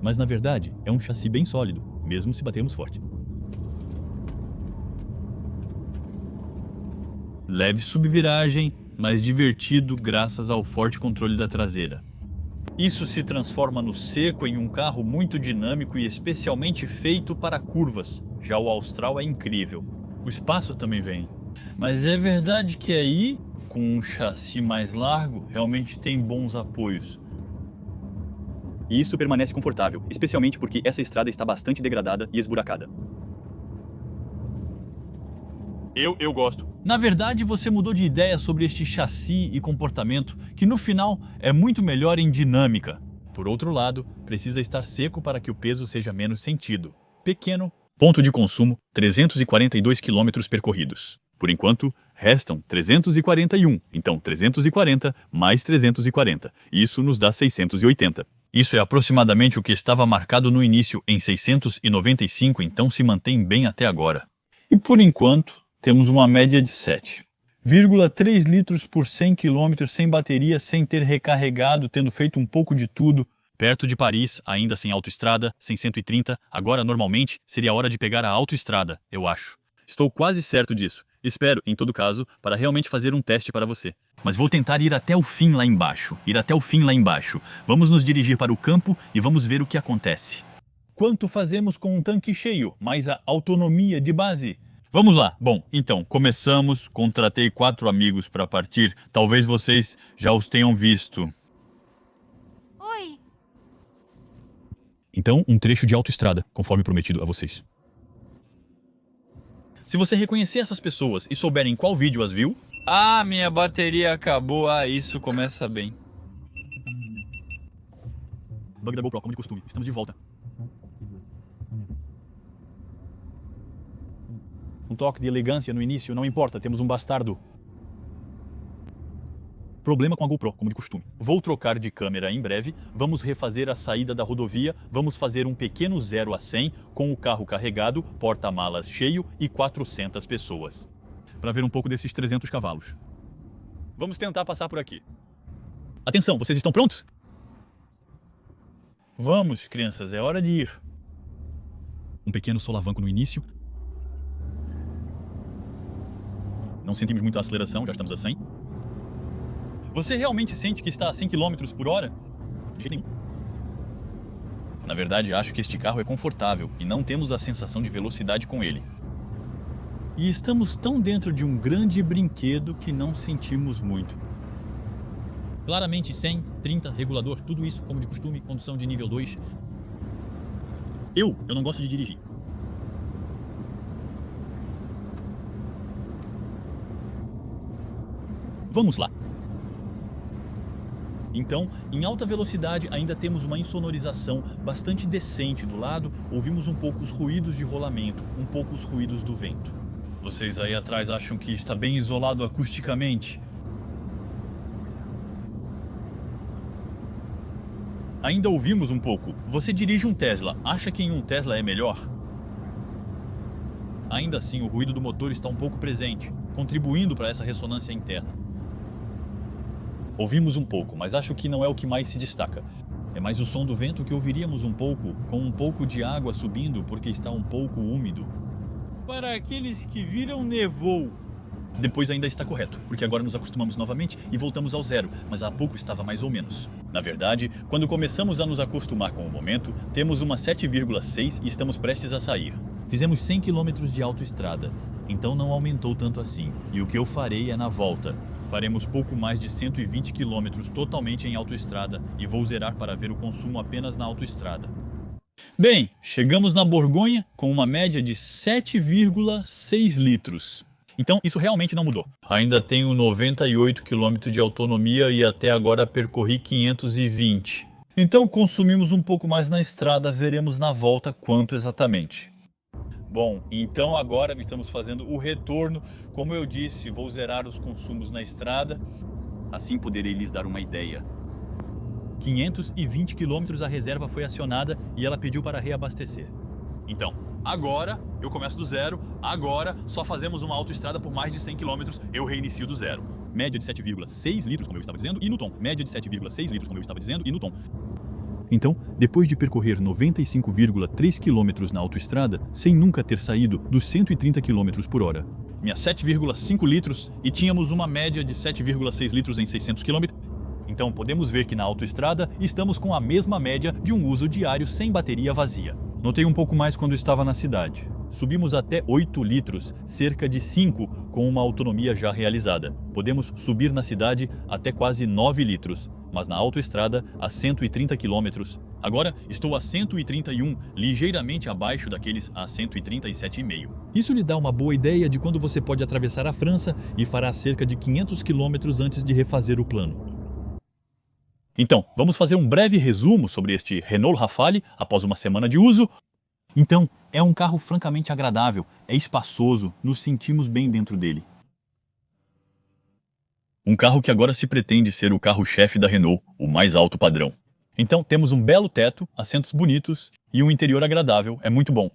Mas na verdade, é um chassi bem sólido, mesmo se batermos forte. Leve subviragem, mas divertido graças ao forte controle da traseira. Isso se transforma no seco em um carro muito dinâmico e especialmente feito para curvas. Já o Austral é incrível. O espaço também vem. Mas é verdade que aí, com um chassi mais largo, realmente tem bons apoios. E isso permanece confortável, especialmente porque essa estrada está bastante degradada e esburacada. Eu gosto. Na verdade, você mudou de ideia sobre este chassi e comportamento, que no final é muito melhor em dinâmica. Por outro lado, precisa estar seco para que o peso seja menos sentido. Pequeno. Ponto de consumo, 342 km percorridos. Por enquanto, restam 341, então 340 mais 340. Isso nos dá 680. Isso é aproximadamente o que estava marcado no início em 695, então se mantém bem até agora. E por enquanto, temos uma média de 7,3 litros por 100 km sem bateria, sem ter recarregado, tendo feito um pouco de tudo. Perto de Paris, ainda sem autoestrada, sem 130, agora normalmente seria hora de pegar a autoestrada, eu acho. Estou quase certo disso. Espero, em todo caso, para realmente fazer um teste para você. Mas vou tentar ir até o fim lá embaixo. Vamos nos dirigir para o campo e vamos ver o que acontece. Quanto fazemos com um tanque cheio, mais a autonomia de base? Vamos lá. Bom, então, começamos. Contratei 4 amigos para partir. Talvez vocês já os tenham visto. Oi. Então, um trecho de autoestrada, conforme prometido a vocês. Se você reconhecer essas pessoas e souber em qual vídeo as viu... Ah, minha bateria acabou. Ah, isso começa bem. Bug da GoPro, como de costume. Estamos de volta. Um toque de elegância no início, não importa, temos um bastardo. Problema com a GoPro, como de costume. Vou trocar de câmera em breve, vamos refazer a saída da rodovia, vamos fazer um pequeno 0 a 100 com o carro carregado, porta-malas cheio e 400 pessoas. Para ver um pouco desses 300 cavalos. Vamos tentar passar por aqui. Atenção, vocês estão prontos? Vamos, crianças, é hora de ir. Um pequeno solavanco no início. Não sentimos muito a aceleração, já estamos a 100. Você realmente sente que está a 100 km por hora? De jeito nenhum. Na verdade, acho que este carro é confortável e não temos a sensação de velocidade com ele. E estamos tão dentro de um grande brinquedo que não sentimos muito. Claramente 100, 30, regulador, tudo isso como de costume, condução de nível 2. Eu não gosto de dirigir. Vamos lá. Então, em alta velocidade ainda temos uma insonorização bastante decente do lado, ouvimos um pouco os ruídos de rolamento, um pouco os ruídos do vento. Vocês aí atrás acham que está bem isolado acusticamente? Ainda ouvimos um pouco. Você dirige um Tesla, acha que em um Tesla é melhor? Ainda assim, o ruído do motor está um pouco presente, contribuindo para essa ressonância interna. Ouvimos um pouco, mas acho que não é o que mais se destaca. É mais o som do vento que ouviríamos um pouco, com um pouco de água subindo porque está um pouco úmido. Para aqueles que viram, nevou. Depois ainda está correto, porque agora nos acostumamos novamente e voltamos ao zero, mas há pouco estava mais ou menos. Na verdade, quando começamos a nos acostumar com o momento, temos uma 7,6 e estamos prestes a sair. Fizemos 100 km de autoestrada, então não aumentou tanto assim, e o que eu farei é na volta. Faremos pouco mais de 120 km totalmente em autoestrada e vou zerar para ver o consumo apenas na autoestrada. Bem, chegamos na Borgonha com uma média de 7,6 litros. Então isso realmente não mudou. Ainda tenho 98 km de autonomia e até agora percorri 520. Então consumimos um pouco mais na estrada, veremos na volta quanto exatamente. Bom, então agora estamos fazendo o retorno. Como eu disse, vou zerar os consumos na estrada. Assim poderei lhes dar uma ideia. 520 km a reserva foi acionada e ela pediu para reabastecer. Então, agora eu começo do zero. Agora só fazemos uma autoestrada por mais de 100 km. Eu reinicio do zero. Média de 7,6 litros, como eu estava dizendo, e no tom. Média de 7,6 litros, como eu estava dizendo, e no tom. Então, depois de percorrer 95,3 km na autoestrada, sem nunca ter saído dos 130 km por hora, minha 7,5 litros e tínhamos uma média de 7,6 litros em 600 km, então podemos ver que na autoestrada estamos com a mesma média de um uso diário sem bateria vazia. Notei um pouco mais quando estava na cidade. Subimos até 8 litros, cerca de 5 com uma autonomia já realizada. Podemos subir na cidade até quase 9 litros. Mas na autoestrada a 130 km. Agora estou a 131, ligeiramente abaixo daqueles a 137,5. Isso lhe dá uma boa ideia de quando você pode atravessar a França e fará cerca de 500 km antes de refazer o plano. Então, vamos fazer um breve resumo sobre este Renault Rafale após uma semana de uso. Então, é um carro francamente agradável, é espaçoso, nos sentimos bem dentro dele. Um carro que agora se pretende ser o carro-chefe da Renault, o mais alto padrão. Então temos um belo teto, assentos bonitos e um interior agradável, é muito bom.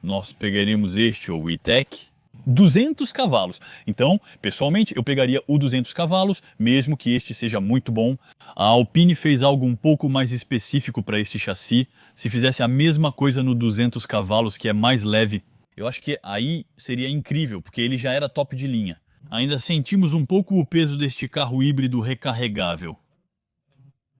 Nós pegaríamos este, ou o E-Tech, 200 cavalos. Então, pessoalmente, eu pegaria o 200 cavalos, mesmo que este seja muito bom. A Alpine fez algo um pouco mais específico para este chassi. Se fizesse a mesma coisa no 200 cavalos, que é mais leve, eu acho que aí seria incrível, porque ele já era top de linha. Ainda sentimos um pouco o peso deste carro híbrido recarregável.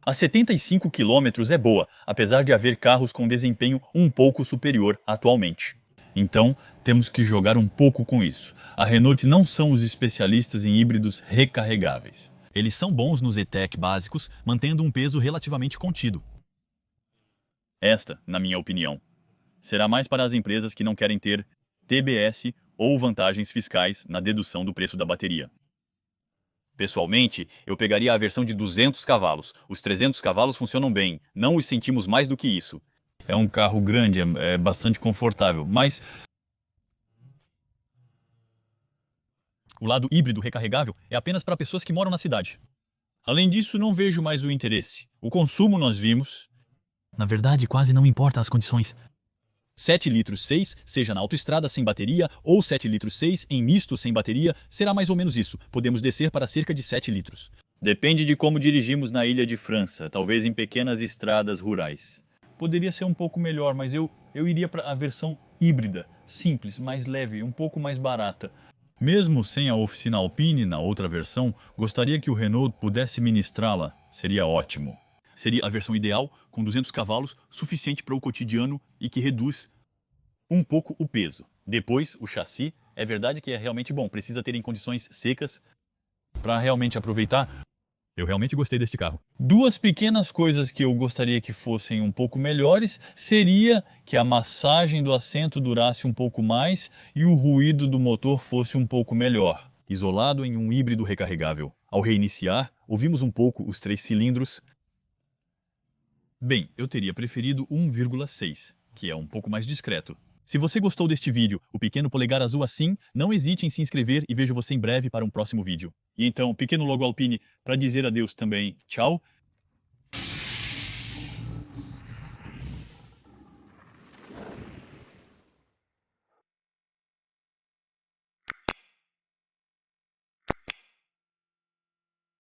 A 75 km é boa, apesar de haver carros com desempenho um pouco superior atualmente. Então, temos que jogar um pouco com isso. A Renault não são os especialistas em híbridos recarregáveis. Eles são bons nos E-Tech básicos, mantendo um peso relativamente contido. Esta, na minha opinião, será mais para as empresas que não querem ter TBS ou vantagens fiscais na dedução do preço da bateria. Pessoalmente, eu pegaria a versão de 200 cavalos. Os 300 cavalos funcionam bem, não os sentimos mais do que isso. É um carro grande, é bastante confortável, mas o lado híbrido recarregável é apenas para pessoas que moram na cidade. Além disso, não vejo mais o interesse. O consumo nós vimos. Na verdade, quase não importa as condições. 7 litros 6, seja na autoestrada sem bateria, ou 7 litros 6 em misto sem bateria, será mais ou menos isso. Podemos descer para cerca de 7 litros. Depende de como dirigimos na Ilha de França, talvez em pequenas estradas rurais. Poderia ser um pouco melhor, mas eu iria para a versão híbrida, simples, mais leve, um pouco mais barata. Mesmo sem a oficina Alpine na outra versão, gostaria que o Renault pudesse ministrá-la. Seria ótimo. Seria a versão ideal, com 200 cavalos, suficiente para o cotidiano e que reduz um pouco o peso. Depois, o chassi, é verdade que é realmente bom, precisa ter em condições secas para realmente aproveitar. Eu realmente gostei deste carro. Duas pequenas coisas que eu gostaria que fossem um pouco melhores seria que a massagem do assento durasse um pouco mais e o ruído do motor fosse um pouco melhor. isolado em um híbrido recarregável. Ao reiniciar, ouvimos um pouco os 3 cilindros. Bem, eu teria preferido 1,6, que é um pouco mais discreto. Se você gostou deste vídeo, o pequeno polegar azul assim, não hesite em se inscrever e vejo você em breve para um próximo vídeo. E então, pequeno logo Alpine, para dizer adeus também, tchau,